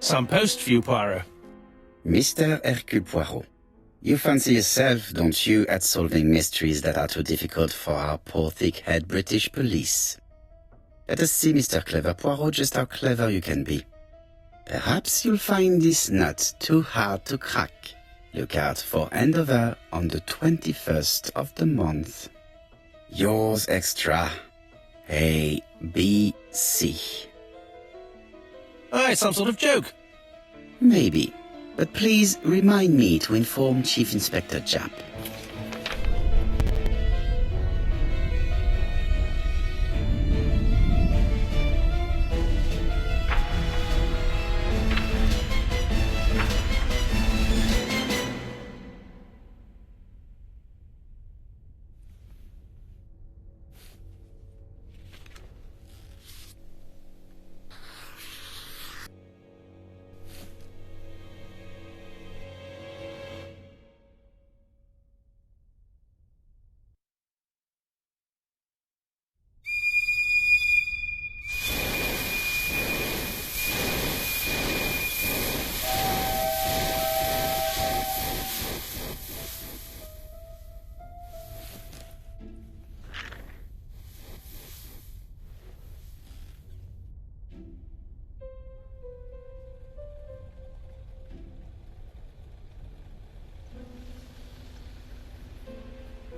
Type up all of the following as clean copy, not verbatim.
Some post for you, Poirot. Mr. Hercule Poirot, you fancy yourself, don't you, at solving mysteries that are too difficult for our poor thick-head British police. Let us see, Mr. Clever Poirot, just how clever you can be. Perhaps you'll find this nut too hard to crack. Look out for handover on the 21st of the month. Yours extra, A.B.C. Oh, it's some sort of joke. Maybe, but please remind me to inform Chief Inspector Japp.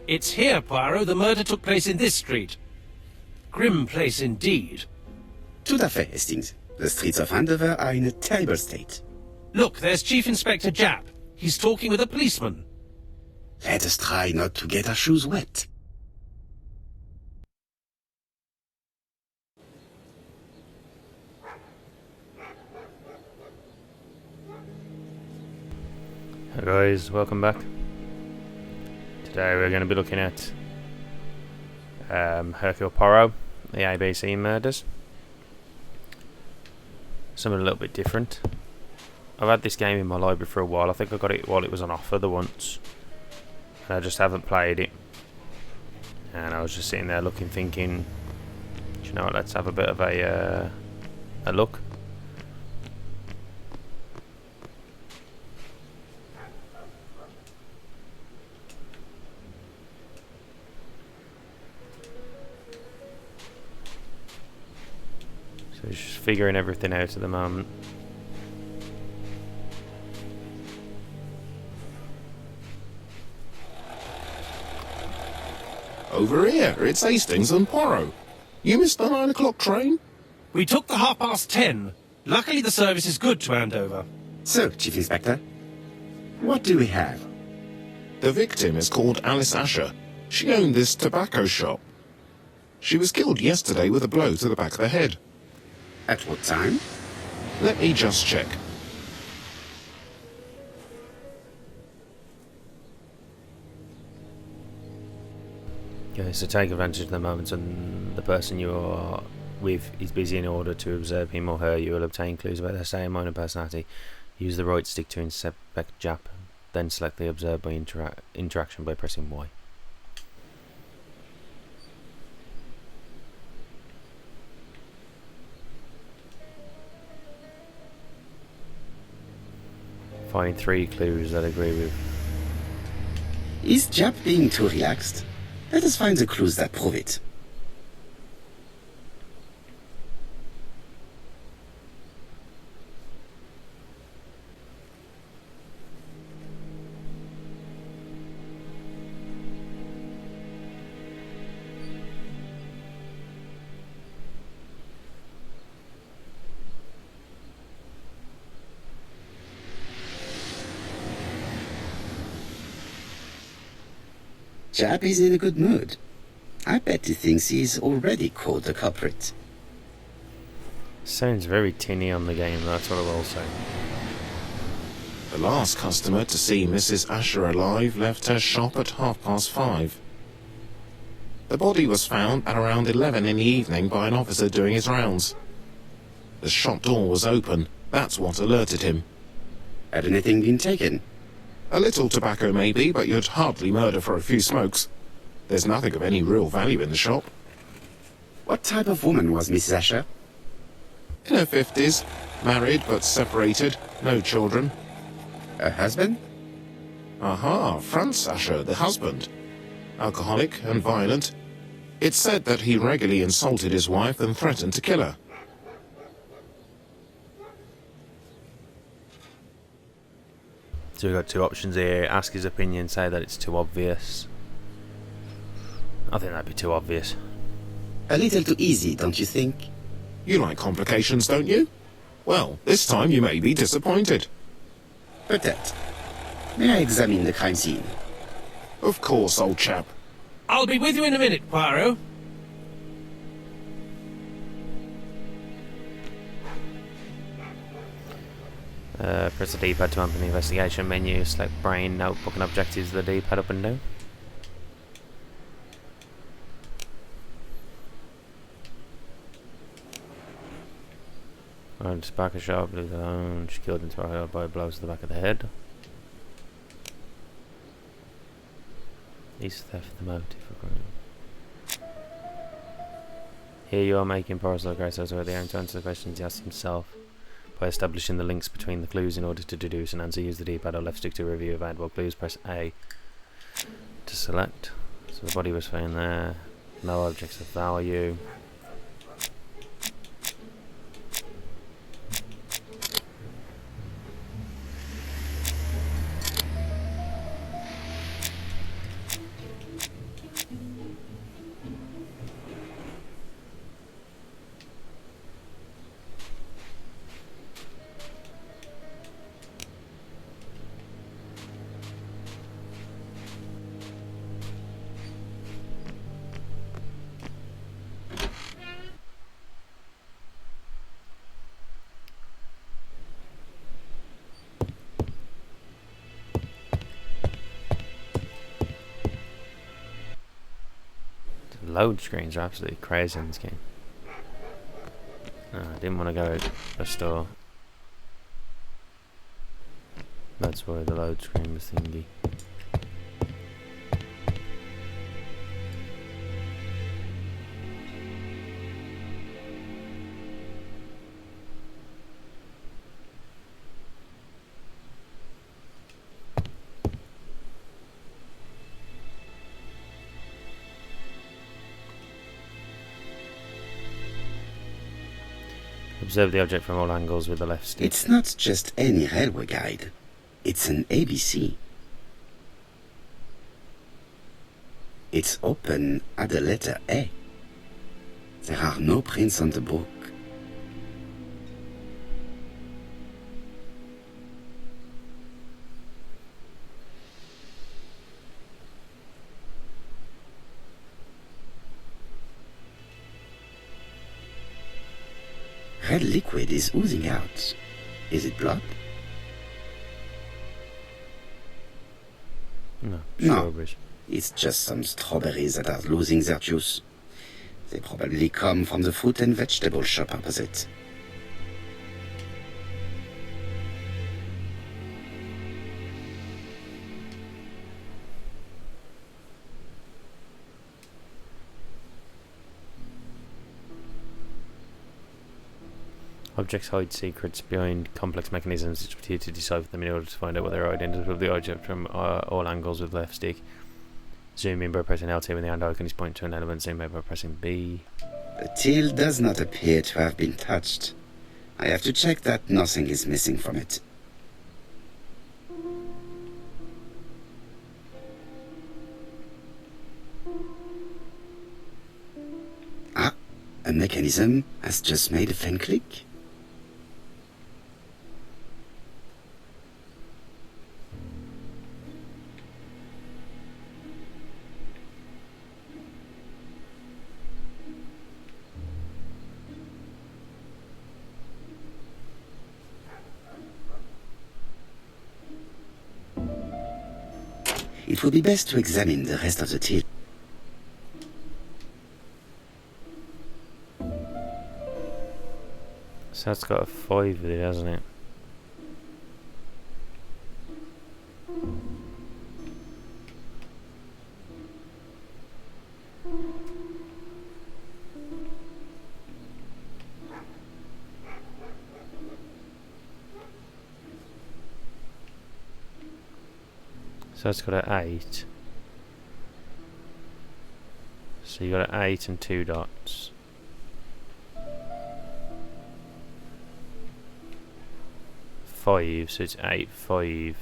It's here, Poirot. The murder took place in this street. Grim place indeed. Tout à fait, Hastings. The streets of Andover are in a terrible state. Look, there's Chief Inspector Japp. He's talking with a policeman. Let us try not to get our shoes wet. Hi guys, welcome back. Today we're going to be looking at Hercule Poirot, the ABC Murders. Something a little bit different. I've had this game in my library for a while. I think I got it while it was on offer the once. And I just haven't played it. And I was just sitting there looking, thinking, do you know what, let's have a bit of a look. So just figuring everything out at the moment. Over here, it's Hastings and Poirot. You missed the 9 o'clock train? We took the 10:30. Luckily the service is good to Andover. So, Chief Inspector, what do we have? The victim is called Alice Asher. She owned this tobacco shop. She was killed yesterday with a blow to the back of the head. At what time? Let me just check. Okay, so take advantage of the moment and the person you are with is busy. In order to observe him or her, you will obtain clues about their state of mind and personality. Use the right stick to inspect Japp, then select the observe by interaction by pressing Y. Find 3 clues that agree with. Is Japp being too relaxed? Let us find the clues that prove it. Japp is in a good mood. I bet he thinks he's already caught the culprit. Sounds very tinny on the game, that's what I will say. The last customer to see Mrs. Asher alive left her shop at 5:30. The body was found at around 11 in the evening by an officer doing his rounds. The shop door was open. That's what alerted him. Had anything been taken? A little tobacco maybe, but you'd hardly murder for a few smokes. There's nothing of any real value in the shop. What type of woman was Mrs. Asher? In her 50s, Married but separated, no children. A husband? Aha, Franz Asher, the husband. Alcoholic and violent. It's said that he regularly insulted his wife and threatened to kill her. So we've got two options here. Ask his opinion, say that it's too obvious. I think that'd be too obvious. A little too easy, don't you think? You like complications, don't you? Well, this time you may be disappointed. Peut-être. May I examine the crime scene? Of course, old chap. I'll be with you in a minute, Poirot. Press the D-pad to open the investigation menu. Select brain, notebook and objectives with the D-pad up and down. And spark a sharp blue alone. She killed into her head by blows to the back of the head. Is theft the motive for crime? Here you are making Poirot great as well. The aim to answer the questions he asked himself by establishing the links between the clues in order to deduce an answer. Use the D-pad or left stick to review available clues. Press A to select. So the body was found there. No objects of value. Load screens are absolutely crazy in this game. I didn't want to go to a store. That's why the load screen was thingy. Observe the object from all angles with the left stick. It's not just any railway guide. It's an ABC. It's open at the letter A. There are no prints on the book. Red liquid is oozing out. Is it blood? No, No. strawberries. It's just some strawberries that are losing their juice. They probably come from the fruit and vegetable shop opposite. Objects hide secrets behind complex mechanisms. It's up to you to decipher them in order to find out what they're identical of the object from all angles with left stick. Zoom in by pressing LT when the hand icon is pointing to an element. Zoom out by pressing B. The till does not appear to have been touched. I have to check that nothing is missing from it. Ah, a mechanism has just made a faint click. It would be best to examine the rest of the till. So that's got a 5 with it, hasn't it? So it's got an 8. So you got an 8 and 2 dots. Five, so it's 8, 5.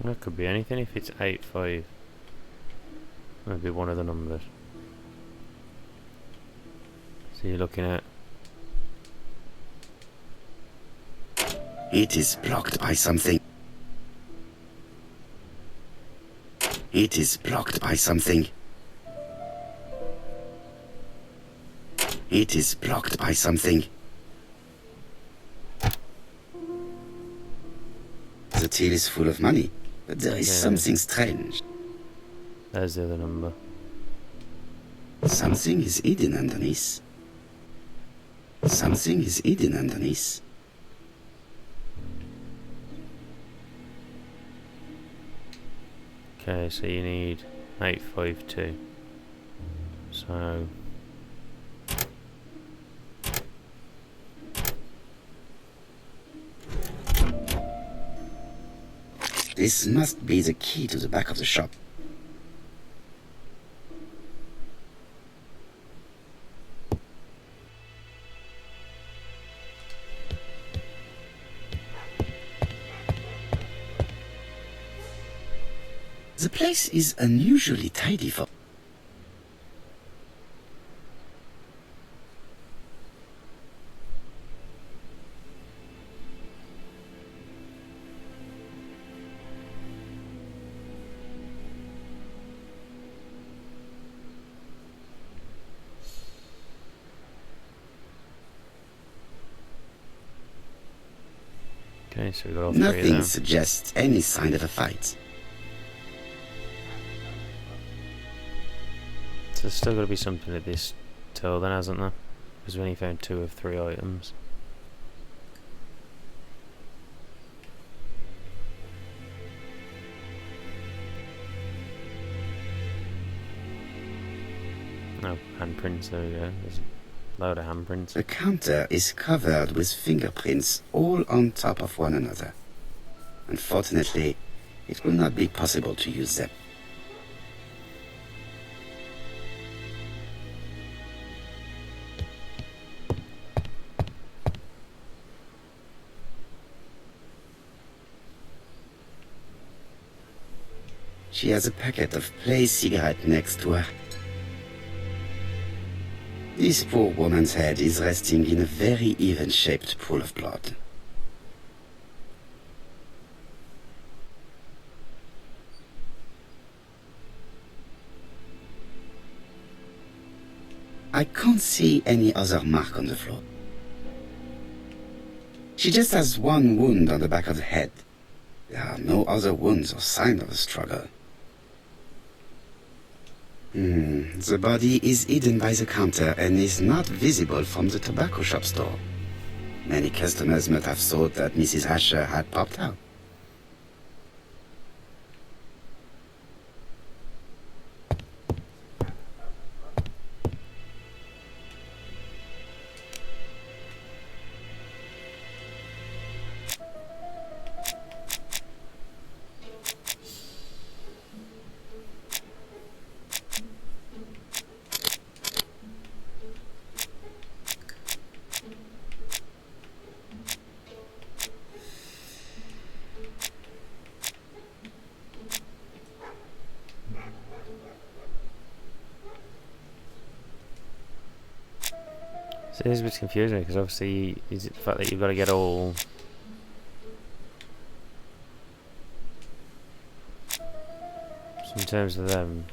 That could be anything if it's 8, 5. Maybe one of the numbers. So you're looking at... It is blocked by something. It is blocked by something. It is blocked by something. The till is full of money, but there is something strange. There's the other number. Something is hidden underneath. Something is hidden underneath. Okay, so you need 852. So this must be the key to the back of the shop. The place is unusually tidy for... okay, so we got all three of Nothing them. suggests any sign of a fight. So there's still got to be something at this till then, hasn't there? Because we only found 2 of 3 items. No, handprints, there we go. There's a load of handprints. The counter is covered with fingerprints all on top of one another. Unfortunately, it will not be possible to use them. She has a packet of Play cigarette next to her. This poor woman's head is resting in a very even-shaped pool of blood. I can't see any other mark on the floor. She just has one wound on the back of the head. There are no other wounds or sign of a struggle. The body is hidden by the counter and is not visible from the tobacco shop store. Many customers might have thought that Mrs. Asher had popped out. So it is a bit confusing because obviously is it the fact that you've got to get all in terms of them.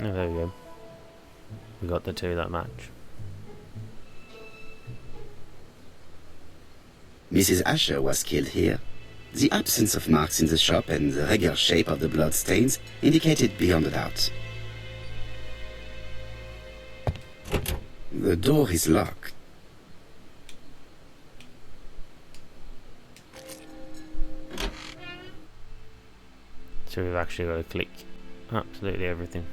Oh, there we go. We got the two that match. Mrs. Asher was killed here. The absence of marks in the shop and the regular shape of the blood stains indicated beyond a doubt. The door is locked. So we've actually got to click absolutely everything.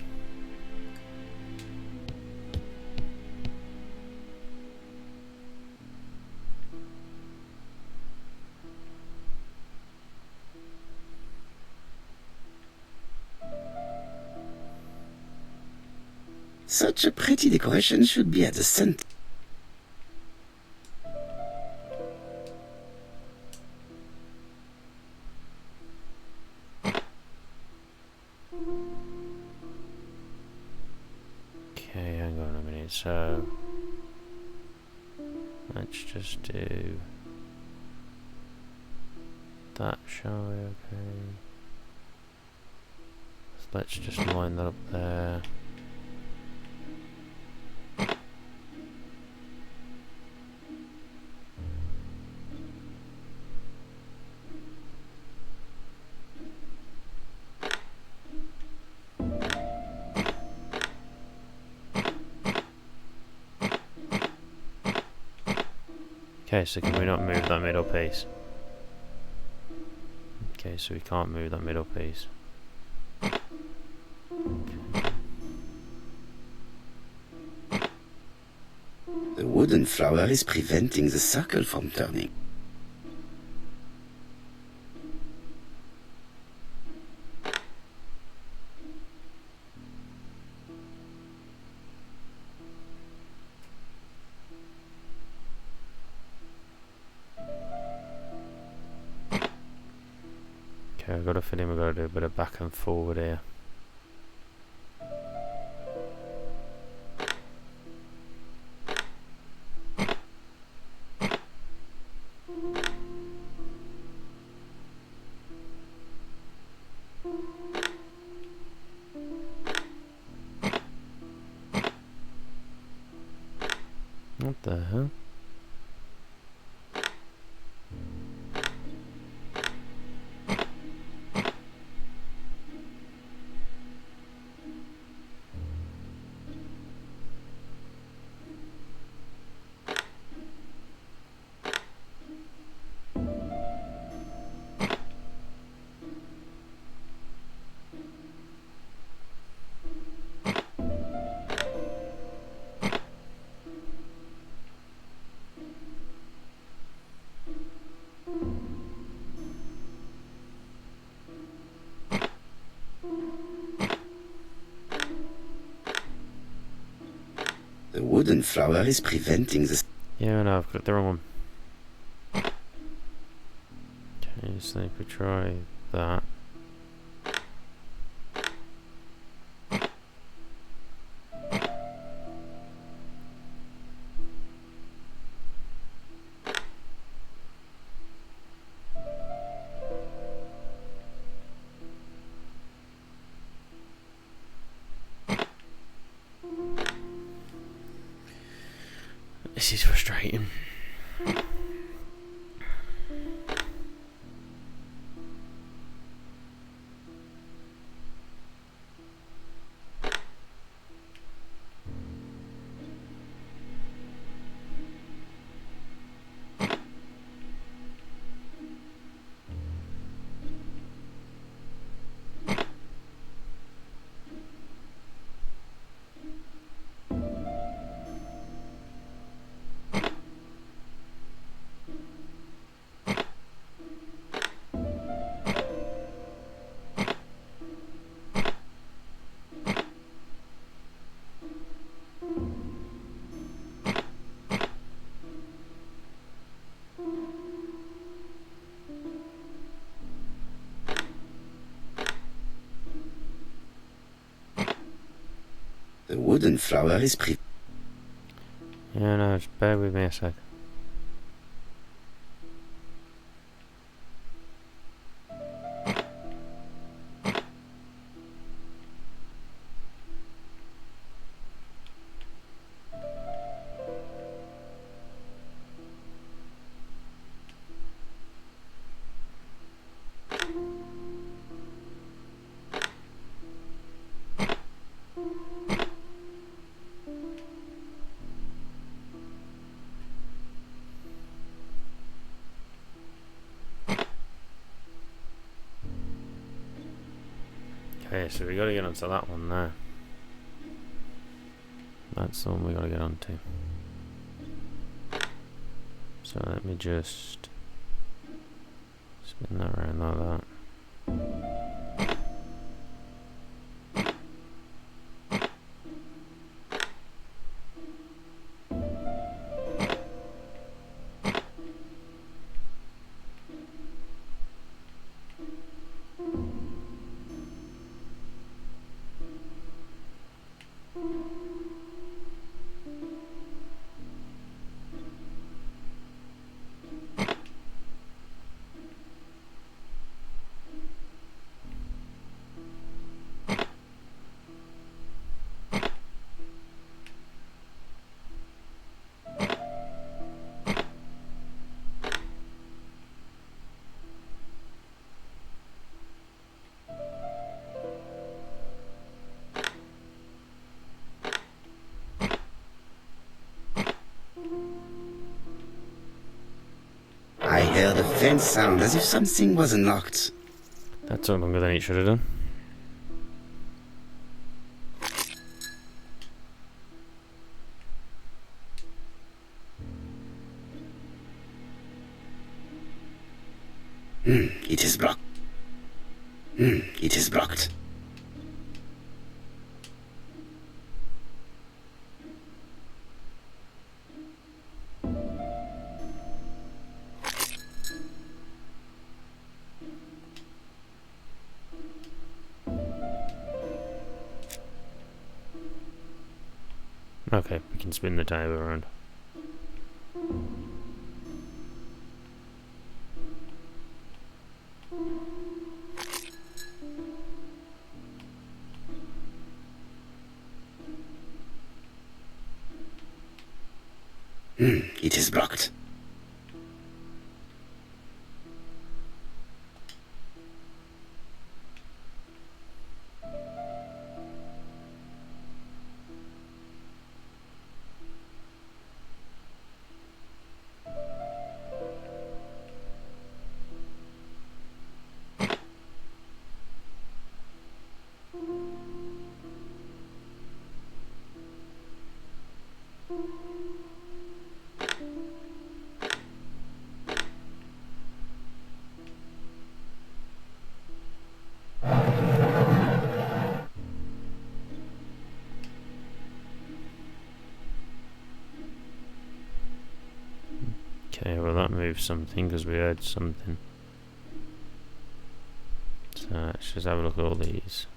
Such a pretty decoration should be at the center. Okay, hang on a minute. So let's just do that, shall we? Okay. So let's just line that up there. Okay, so can we not move that middle piece? Okay, so we can't move that middle piece. The wooden flower is preventing the circle from turning. Okay, I've got to fit in, we've got to do a bit of back and forward here. What the hell? The wooden flower is preventing the... Yeah, no, I've clicked the wrong one. Okay, so if we try that. This is frustrating. The wooden flower is pretty. Yeah, no, just bear with me a sec. Okay, so we gotta get onto that one there. That's the one we gotta get onto. So let me just spin that around like that. I heard a faint sound as if something was unlocked. That took longer than it should have done. It is blocked. It is blocked. Okay, we can spin the table around. It is blocked. Okay, well that moves something because we heard something. So let's just have a look at all these.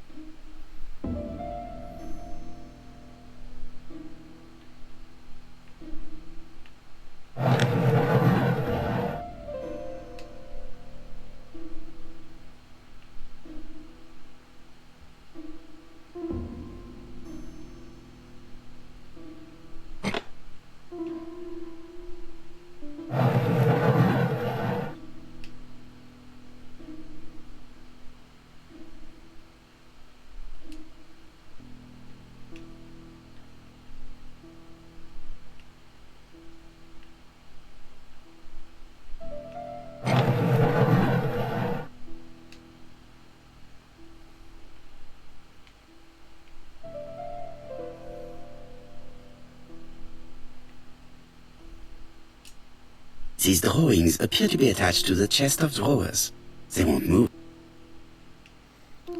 These drawings appear to be attached to the chest of drawers. They won't move.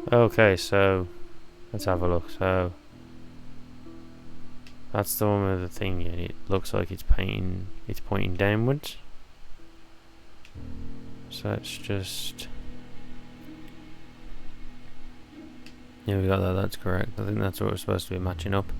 Okay, so let's have a look. So that's the one with the thing, and it looks like it's pointing downwards. So let's just, yeah, we got that. That's correct. I think that's what we're supposed to be matching up.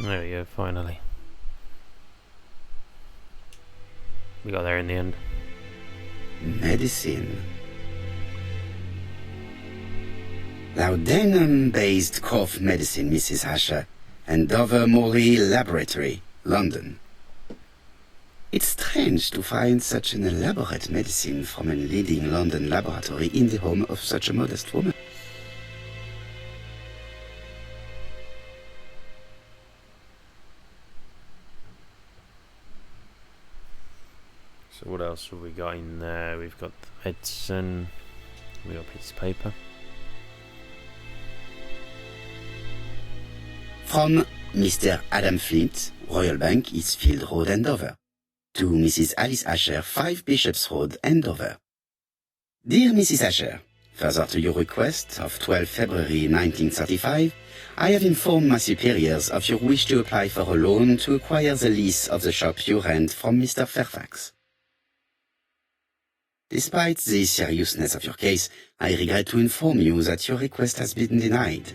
There we go, finally. We got there in the end. Medicine. Laudanum-based cough medicine, Mrs. Asher, and Dover Morley Laboratory, London. It's strange to find such an elaborate medicine from a leading London laboratory in the home of such a modest woman. So what else have we got in there? We've got the medicine. We got a piece of paper. From Mr. Adam Flint, Royal Bank, Eastfield Road, Andover. To Mrs. Alice Asher, 5 Bishops Road, Andover. Dear Mrs. Asher, further to your request of 12 February 1935, I have informed my superiors of your wish to apply for a loan to acquire the lease of the shop you rent from Mr. Fairfax. Despite the seriousness of your case, I regret to inform you that your request has been denied.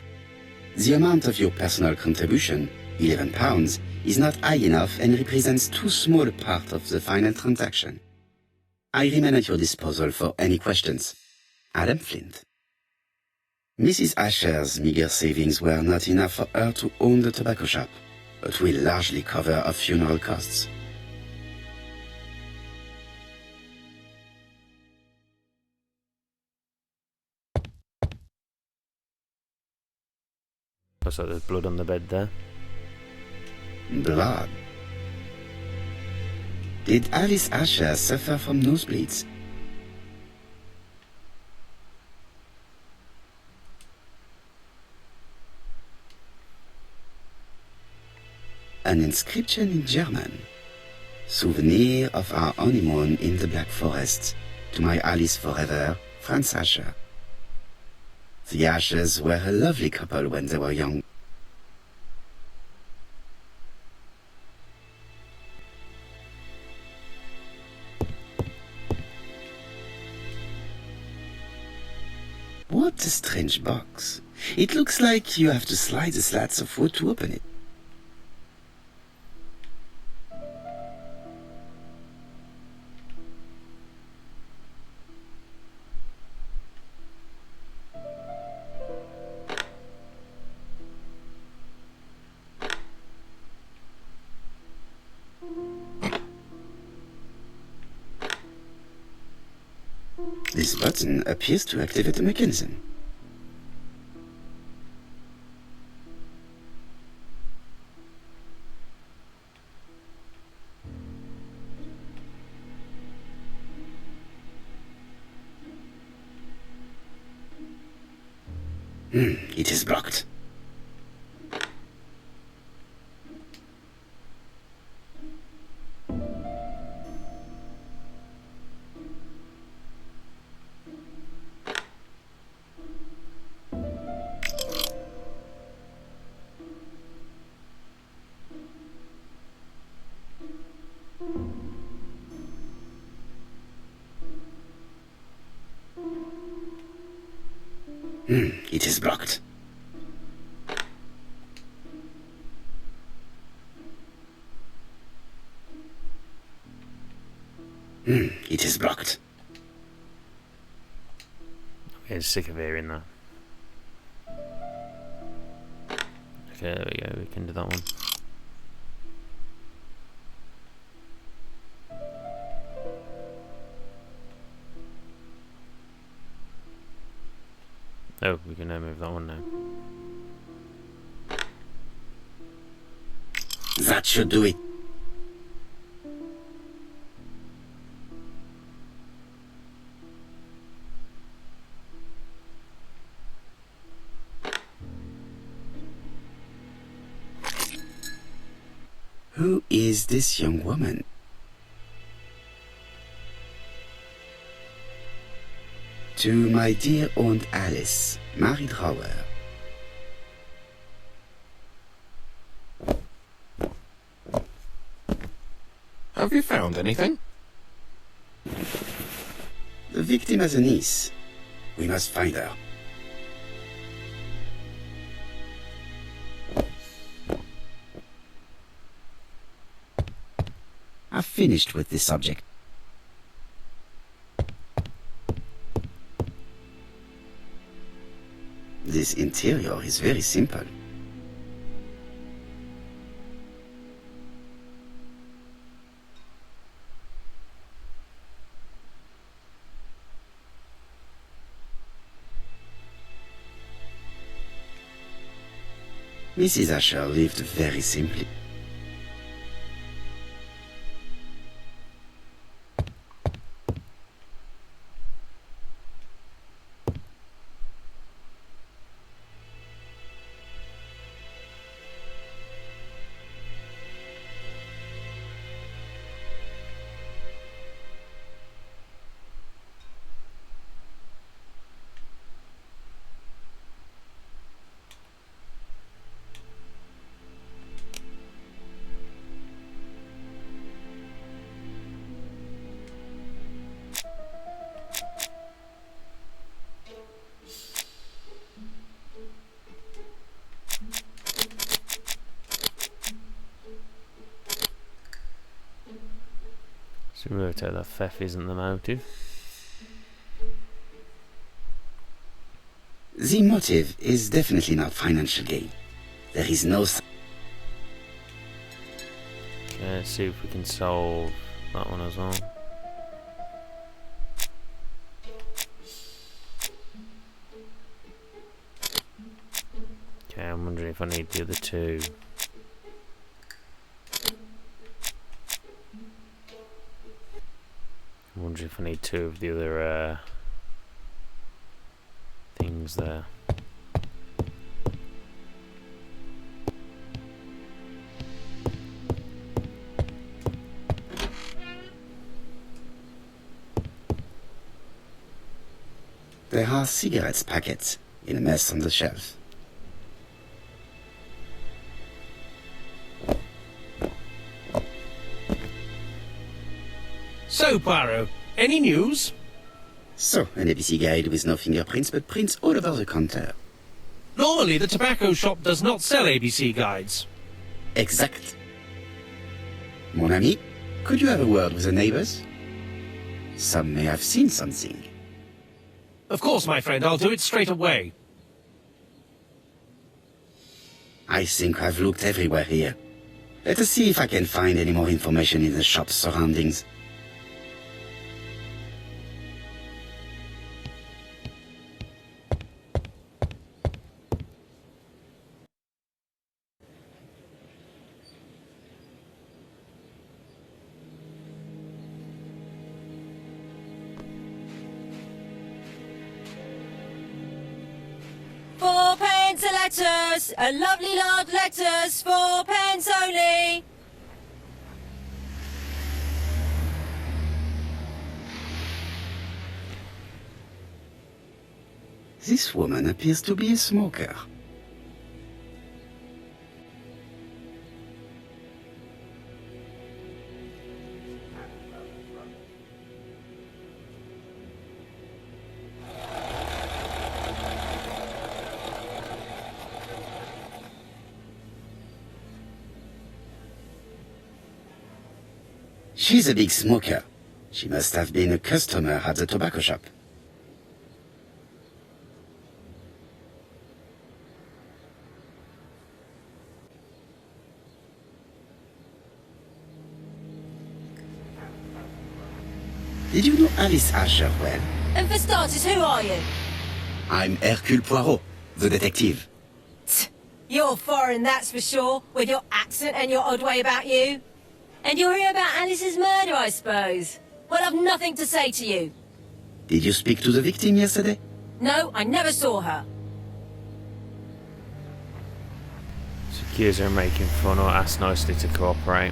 The amount of your personal contribution, £11, is not high enough and represents too small a part of the final transaction. I remain at your disposal for any questions. Adam Flint. Mrs. Asher's meager savings were not enough for her to own the tobacco shop, but will largely cover her funeral costs. Looks like there's blood on the bed there. Blood. Did Alice Asher suffer from nosebleeds? An inscription in German. Souvenir of our honeymoon in the Black Forest. To my Alice forever, Franz Asher. The Ashers were a lovely couple when they were young. What a strange box. It looks like you have to slide the slats of wood to open it. This button appears to activate the mechanism. It is blocked. It is blocked. It is blocked. I'm sick of hearing that. Okay, there we go, we can do that one. Oh, we can now move that one now. That should do it. Who is this young woman? To my dear Aunt Alice, Mary Drower. Have you found anything? The victim has a niece. We must find her. I've finished with this subject. This interior is very simple. Mrs. Asher lived very simply. So we tell that theft isn't the motive. The motive is definitely not financial gain. There is no... Okay, let's see if we can solve that one as well. Okay, I'm wondering if I need the other two. I'm wondering if I need two of the other things there. There are cigarettes packets in a mess on the shelf. So, Poirot, any news? So, an ABC guide with no fingerprints but prints all over the counter. Normally, the tobacco shop does not sell ABC guides. Exact. Mon ami, could you have a word with the neighbors? Some may have seen something. Of course, my friend, I'll do it straight away. I think I've looked everywhere here. Let us see if I can find any more information in the shop's surroundings. £4 a letters, a lovely large letters, £4 only. This woman appears to be a smoker. She's a big smoker. She must have been a customer at the tobacco shop. Did you know Alice Asher well? And for starters, who are you? I'm Hercule Poirot, the detective. You're foreign, that's for sure, with your accent and your odd way about you. And you're here about Alice's murder, I suppose. Well, I've nothing to say to you. Did you speak to the victim yesterday? No, I never saw her. Accuse her of making fun or ask nicely to cooperate.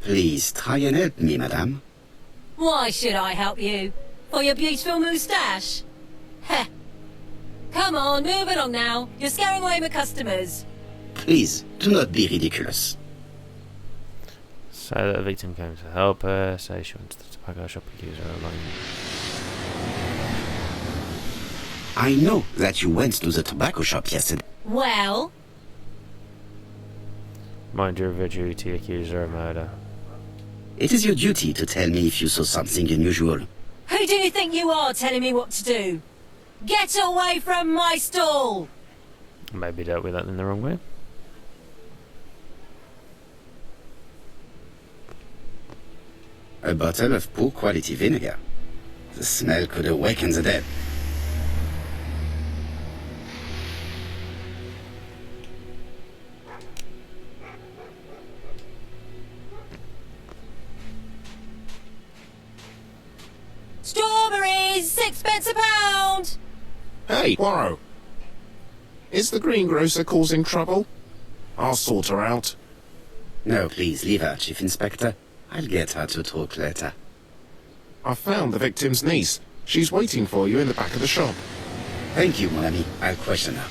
Please try and help me, madame. Why should I help you? For your beautiful moustache? Heh. Come on, move along now. You're scaring away my customers. Please, do not be ridiculous. Say that the victim came to help her. Say she went to the tobacco shop. Accuse her of lying. I know that you went to the tobacco shop yesterday. Well? Mind your duty, accuse her of murder. It is your duty to tell me if you saw something unusual. Who do you think you are telling me what to do? Get away from my stall! Maybe dealt with that in the wrong way. A bottle of poor quality vinegar. The smell could awaken the dead. Strawberries! 6p a pound! Hey, Poirot! Is the greengrocer causing trouble? I'll sort her out. No, please, leave her, Chief Inspector. I'll get her to talk later. I found the victim's niece. She's waiting for you in the back of the shop. Thank you, mon ami. I'll question her.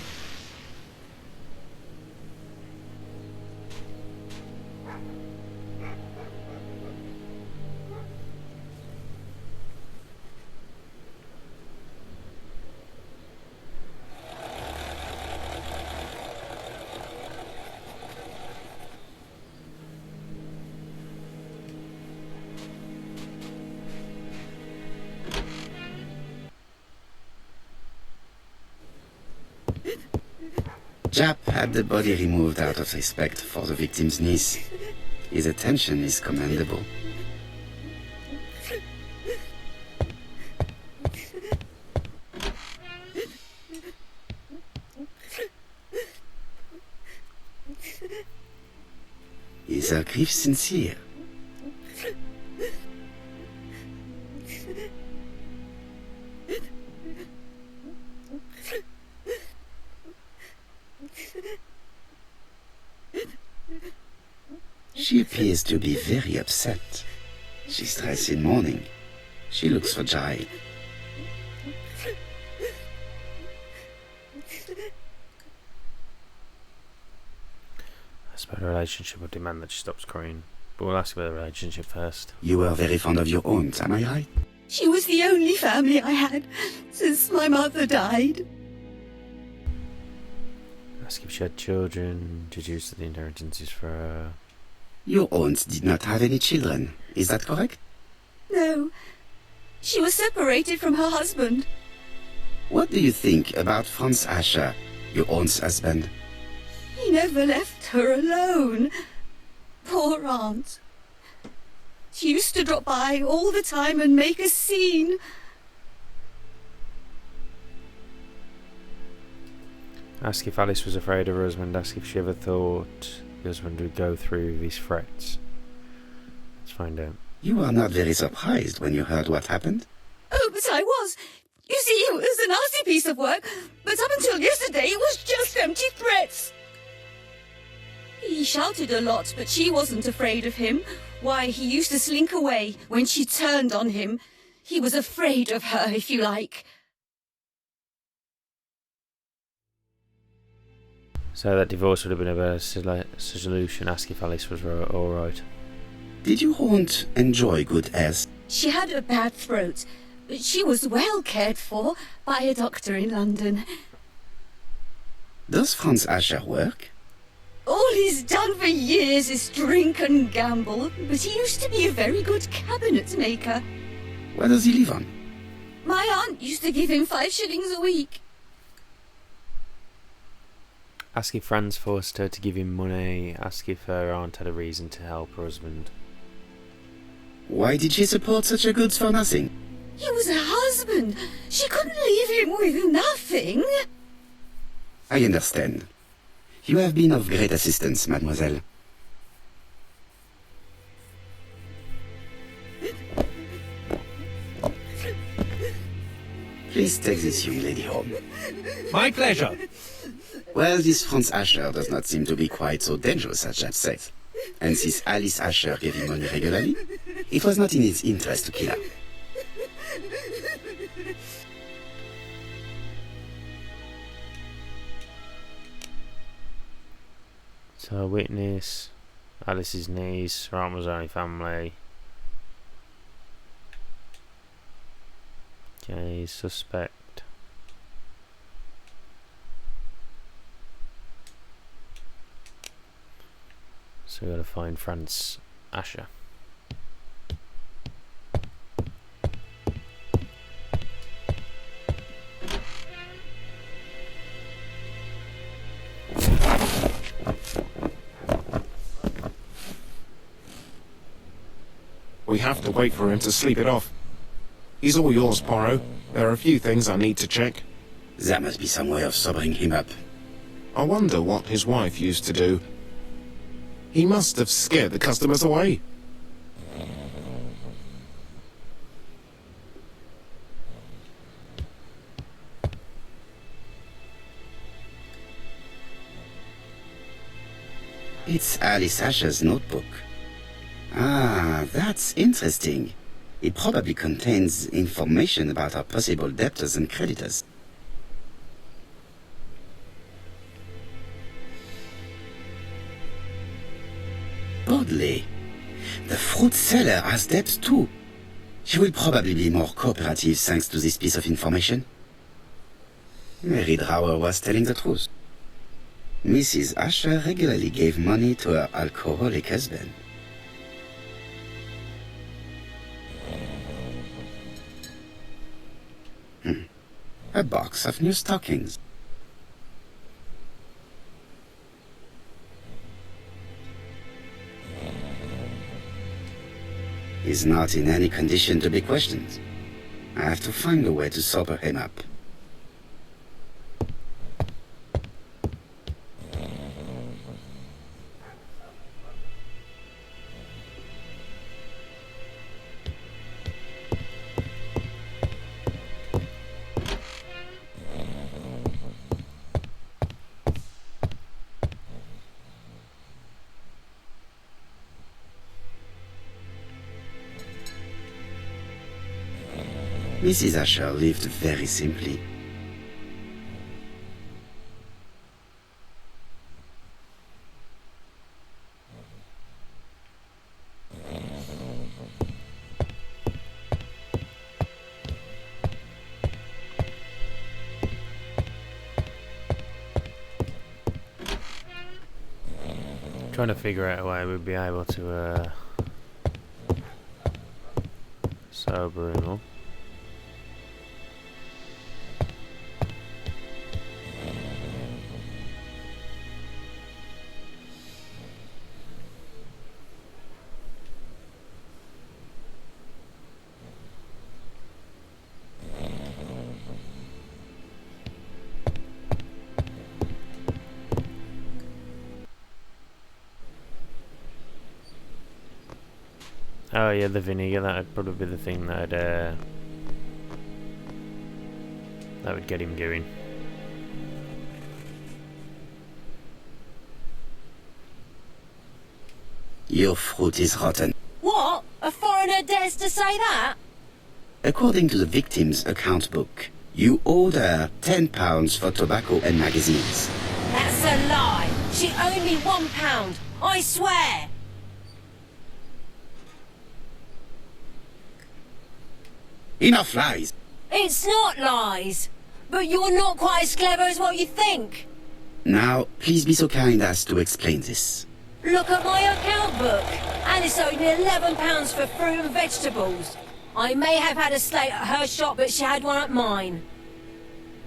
Jap had the body removed out of respect for the victim's niece. His attention is commendable. Is her grief sincere? She appears to be very upset. She's dressed in mourning. She looks fragile. I suppose a relationship would demand that she stops crying. But we'll ask about the relationship first. You were very fond of your aunt, am I right? She was the only family I had since my mother died. Ask if she had children, deduce that the inheritance is for her. Your aunt did not have any children, is that correct? No, she was separated from her husband. What do you think about Franz Asher, your aunt's husband? He never left her alone. Poor aunt. She used to drop by all the time and make a scene. Ask if Alice was afraid of her husband. Ask if she ever thought the husband would go through these threats. Let's find out. You are not very surprised when you heard what happened? Oh, but I was. You see, it was a nasty piece of work, but up until yesterday it was just empty threats. He shouted a lot, but she wasn't afraid of him. Why, he used to slink away when she turned on him. He was afraid of her, if you like. So that divorce would have been a better solution. Ask if Alice was alright. Did your aunt enjoy good health? She had a bad throat, but she was well cared for by a doctor in London. Does Franz Asher work? All he's done for years is drink and gamble, but he used to be a very good cabinet maker. What does he live on? My aunt used to give him 5 shillings a week. Ask if Franz forced her to give him money. Ask if her aunt had a reason to help her husband. Why did she support such a goods for nothing? He was a husband. She couldn't leave him with nothing. I understand. You have been of great assistance, mademoiselle. Please take this young lady home. My pleasure. Well, this Franz Asher does not seem to be quite so dangerous as Jack says. And since Alice Asher gave him money regularly, it was not in his interest to kill her. So, witness, Alice's niece, her aunt was only family. Okay, suspect. So we gotta find Franz Asher. We have to wait for him to sleep it off. He's all yours, Poirot. There are a few things I need to check. There must be some way of sobering him up. I wonder what his wife used to do. He must have scared the customers away. It's Alice Asher's notebook. Ah, that's interesting. It probably contains information about our possible debtors and creditors. Oddly, the fruit seller has debts too. She will probably be more cooperative thanks to this piece of information. Mary Drower was telling the truth. Mrs. Asher regularly gave money to her alcoholic husband. A box of new stockings. He's not in any condition to be questioned. I have to find a way to sober him up. Mrs. Asher lived very simply. Trying to figure out a way we'd be able to sober him up. Oh yeah, the vinegar, that'd probably be the thing that would get him going. Your fruit is rotten. What? A foreigner dares to say that? According to the victim's account book, you owed her £10 for tobacco and magazines. That's a lie. She owed me £1. I swear. Enough lies! It's not lies. But you're not quite as clever as what you think. Now, please be so kind as to explain this. Look at my account book. Alice owed me £11 for fruit and vegetables. I may have had a slate at her shop, but she had one at mine.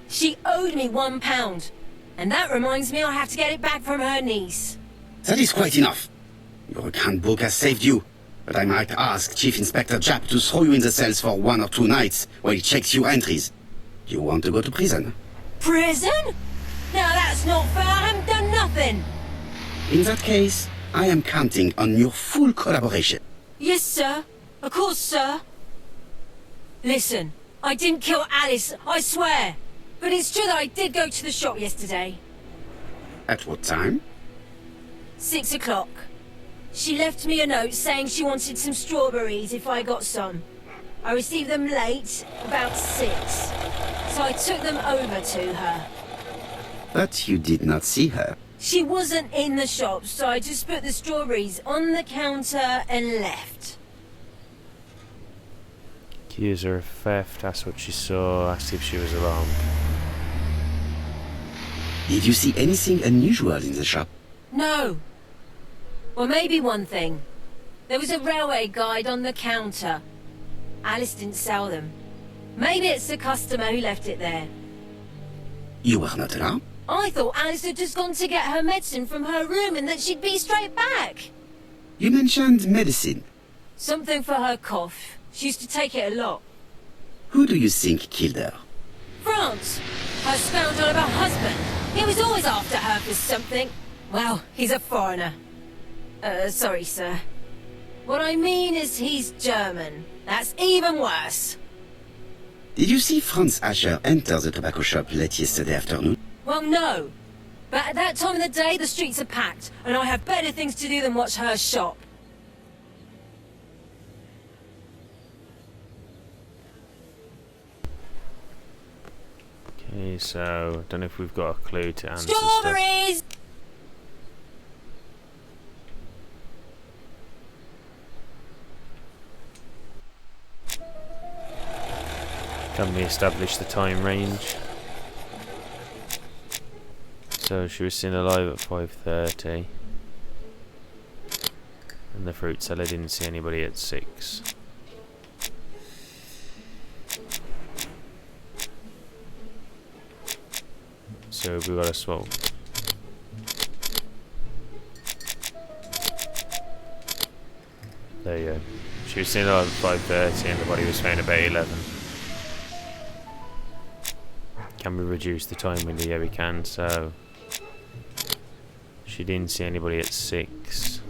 She owed me £1. And that reminds me I have to get it back from her niece. That is quite enough. Your account book has saved you. But I might ask Chief Inspector Japp to throw you in the cells for 1 or 2 nights while he checks your entries. Do you want to go to prison? Prison? Now that's not fair. I haven't done nothing. In that case, I am counting on your full collaboration. Yes, sir. Of course, sir. Listen, I didn't kill Alice, I swear. But it's true that I did go to the shop yesterday. At what time? 6 o'clock. She left me a note saying she wanted some strawberries if I got some. I received them late, about 6. So I took them over to her. But you did not see her. She wasn't in the shop, so I just put the strawberries on the counter and left. Accuse her of theft, asked what she saw, asked if she was alarmed. Did you see anything unusual in the shop? No. Well, maybe one thing. There was a railway guide on the counter. Alice didn't sell them. Maybe it's the customer who left it there. You were not alarmed? I thought Alice had just gone to get her medicine from her room and that she'd be straight back. You mentioned medicine. Something for her cough. She used to take it a lot. Who do you think killed her? France! Her scoundrel of a husband. He was always after her for something. Well, he's a foreigner. Sorry, sir. What I mean is he's German. That's even worse. Did you see Franz Asher enter the tobacco shop late yesterday afternoon? Well, no. But at that time of the day, the streets are packed, and I have better things to do than watch her shop. Okay, so I don't know if we've got a clue to answer stuff. Strawberries! Can we establish the time range? So she was seen alive at 5:30, and the fruit seller didn't see anybody at 6. So we got a swap. There you go. She was seen alive at 5:30, and the body was found about 11. Can we reduce the time window? Yeah, we can. So she didn't see anybody at 6.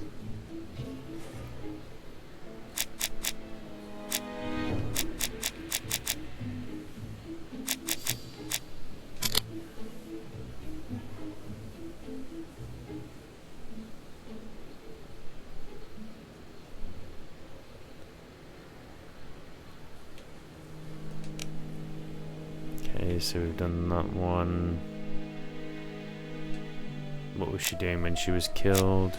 Okay, so we've done that one. What was she doing when she was killed?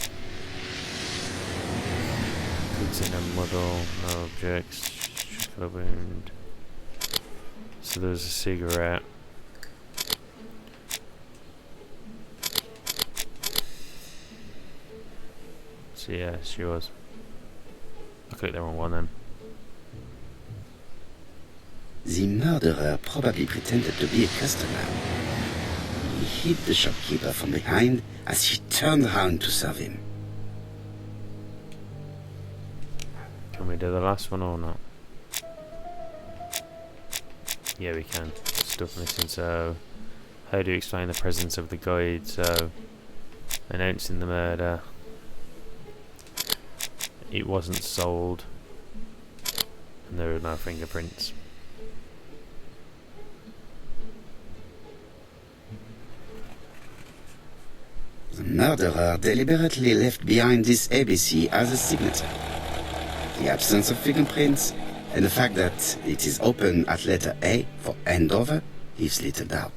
Goods in a muddle, no objects, structural wound. So there's a cigarette. So yeah, she was. I clicked the wrong one then. The murderer probably pretended to be a customer. He hit the shopkeeper from behind as he turned around to serve him. Can we do the last one or not? Yeah, we can. Stuff missing. So, how do you explain the presence of the guide? So, announcing the murder. It wasn't sold. And there were no fingerprints. The murderer deliberately left behind this ABC as a signature. The absence of fingerprints and the fact that it is open at letter A for Andover leaves little doubt.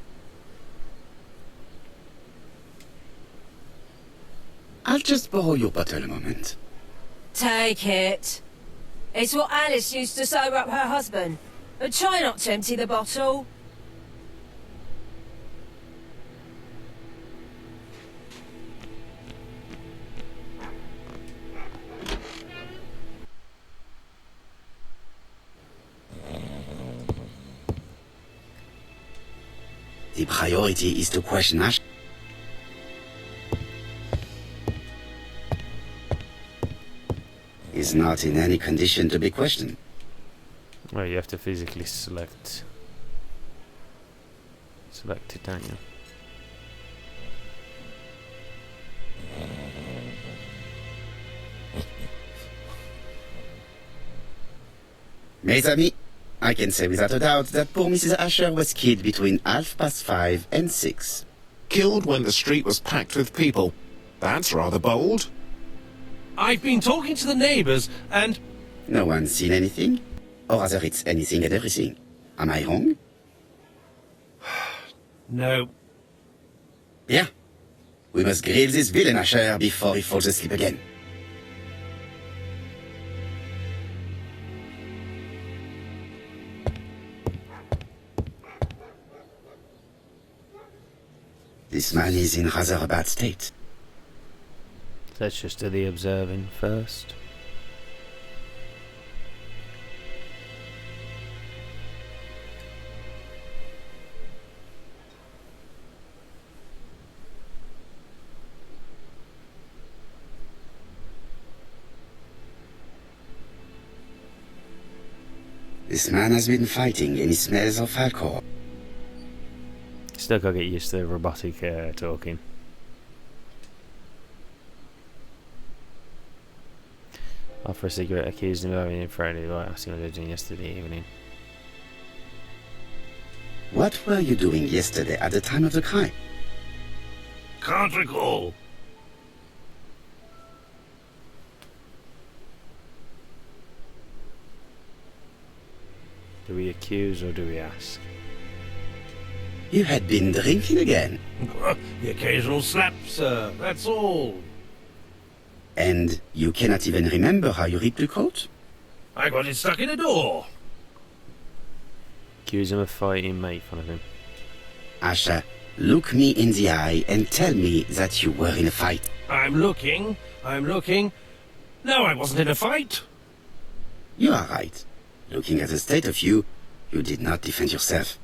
I'll just borrow your bottle a moment. Take it. It's what Alice used to sober up her husband. But try not to empty the bottle. The priority is to question Ash. He's not in any condition to be questioned. Well, you have to physically select it, don't you? Mes amis, I can say without a doubt that poor Mrs. Asher was killed between 5:30 and 6. Killed when the street was packed with people. That's rather bold. I've been talking to the neighbours, and No one's seen anything? Or rather, it's anything and everything. Am I wrong? no. Yeah. We must grill this villain Asher before he falls asleep again. This man is in rather a bad state. Let's just do the observing first. This man has been fighting and he smells of alcohol. Still gotta get used to the robotic talking. Offer a cigarette, accused him of having it Friday, like asked him what he was doing yesterday evening. What were you doing yesterday at the time of the crime? Can't recall. Do we accuse or do we ask? You had been drinking again. The occasional slap, sir, that's all. And you cannot even remember how you ripped the coat? I got it stuck in a door. Accuse him of fighting, make fun of him. Asher, look me in the eye and tell me that you were in a fight. I'm looking. No, I wasn't in a fight. You are right. Looking at the state of you, you did not defend yourself.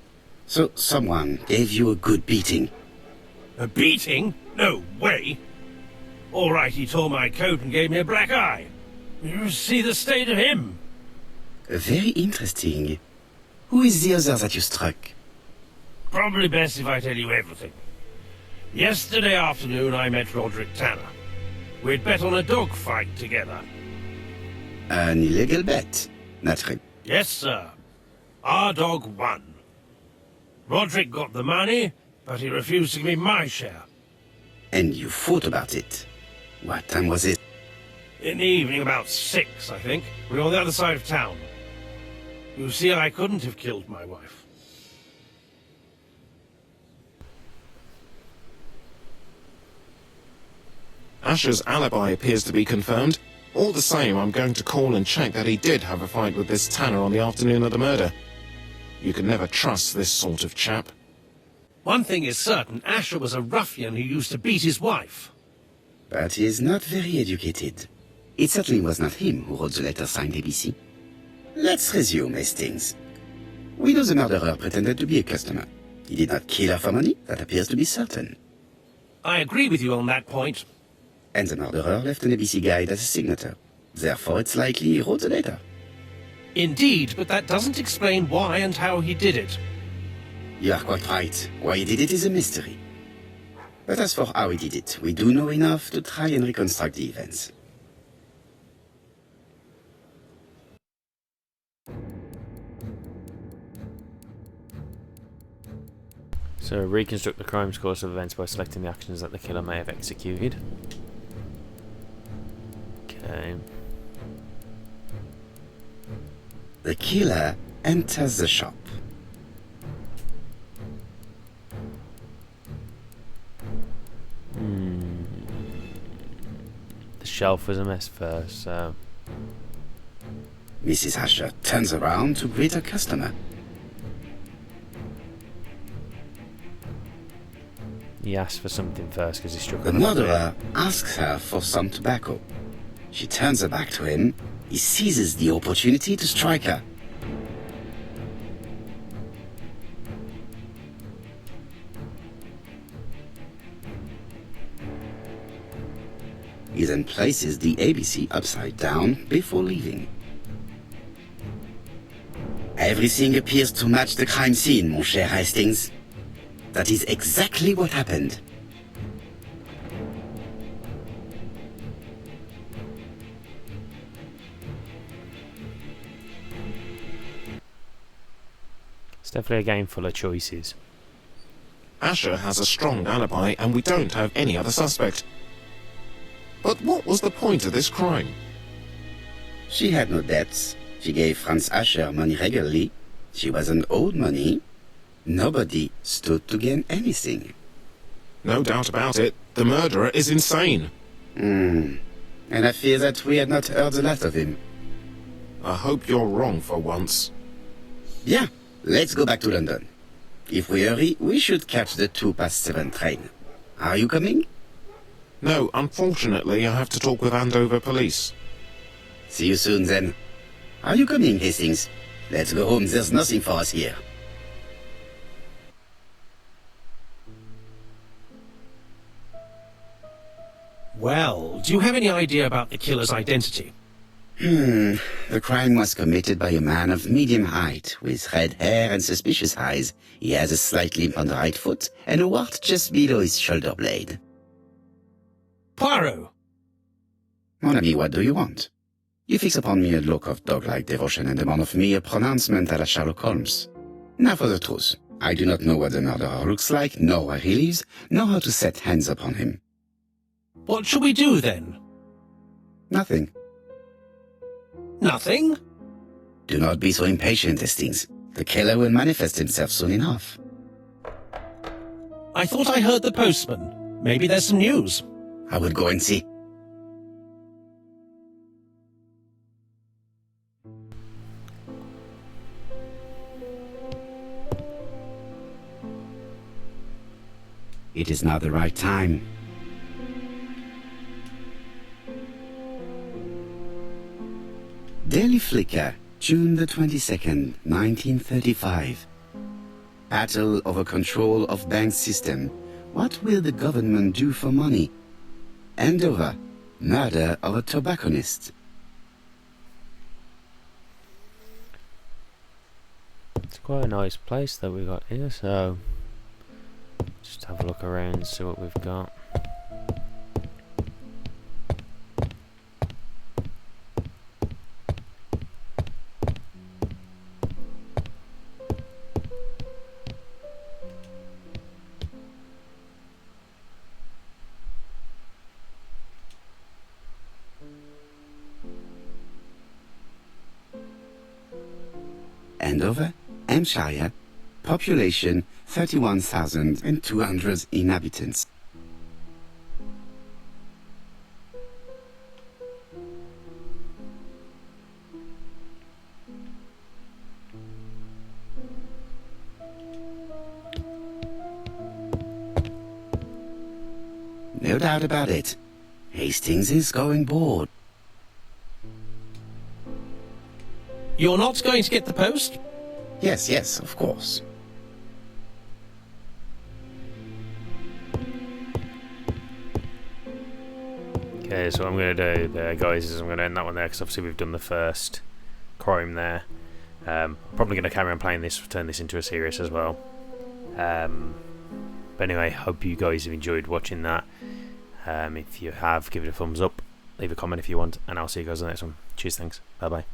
So someone gave you a good beating. A beating? No way. All right, he tore my coat and gave me a black eye. You see the state of him. Very interesting. Who is the other that you struck? Probably best if I tell you everything. Yesterday afternoon I met Roderick Tanner. We'd bet on a dog fight together. An illegal bet, naturally. Yes, sir. Our dog won. Roderick got the money, but he refused to give me my share. And you fought about it. What time was it? In the evening, about 6, I think. We were on the other side of town. You see, I couldn't have killed my wife. Asher's alibi appears to be confirmed. All the same, I'm going to call and check that he did have a fight with this Tanner on the afternoon of the murder. You can never trust this sort of chap. One thing is certain, Asher was a ruffian who used to beat his wife. But he is not very educated. It certainly was not him who wrote the letter signed ABC. Let's resume, Hastings. We know the murderer pretended to be a customer. He did not kill her for money, that appears to be certain. I agree with you on that point. And the murderer left an ABC guide as a signature. Therefore, it's likely he wrote the letter. Indeed, but that doesn't explain why and how he did it. You are quite right. Why he did it is a mystery. But as for how he did it, we do know enough to try and reconstruct the events. So reconstruct the crime's course of events by selecting the actions that the killer may have executed. Okay. The killer enters the shop. The shelf was a mess first, so... Mrs. Asher turns around to greet her customer. He asked for something first because he struck The her. murderer asks her for some tobacco. She turns her back to him. He seizes the opportunity to strike her. He then places the ABC upside down before leaving. Everything appears to match the crime scene, mon cher Hastings. That is exactly what happened. It's definitely a game full of choices. Asher has a strong alibi and we don't have any other suspect. But what was the point of this crime? She had no debts. She gave Franz Asher money regularly. She wasn't owed money. Nobody stood to gain anything. No doubt about it, the murderer is insane. And I fear that we had not heard the last of him. I hope you're wrong for once. Yeah, let's go back to London. If we hurry, we should catch the 7:02 train. Are you coming? No, unfortunately, I have to talk with Andover Police. See you soon, then. Are you coming, Hastings? Let's go home. There's nothing for us here. Well, do you have any idea about the killer's identity? The crime was committed by a man of medium height, with red hair and suspicious eyes. He has a slight limp on the right foot, and a wart just below his shoulder blade. Poirot! Mon ami, what do you want? You fix upon me a look of dog-like devotion and demand of me a pronouncement à la Sherlock Holmes. Now for the truth. I do not know what the murderer looks like, nor where he lives, nor how to set hands upon him. What shall we do, then? Nothing. Nothing? Do not be so impatient, Hastings. The killer will manifest himself soon enough. I thought I heard the postman. Maybe there's some news. I will go and see. It is now the right time. Daily Flicker, June the 22nd, 1935. Battle over control of bank system. What will the government do for money? Andover, murder of a tobacconist. It's quite a nice place that we got here, so just have a look around and see what we've got. Andover, Hampshire, population 31,200 inhabitants. No doubt about it. Hastings is going bored. You're not going to get the post? Yes, of course. Okay, so what I'm going to do there, guys, is I'm going to end that one there, because obviously we've done the first crime there. Probably going to carry on playing this, turn this into a series as well. But anyway, hope you guys have enjoyed watching that. If you have, give it a thumbs up, leave a comment if you want, and I'll see you guys on the next one. Cheers, thanks, bye bye.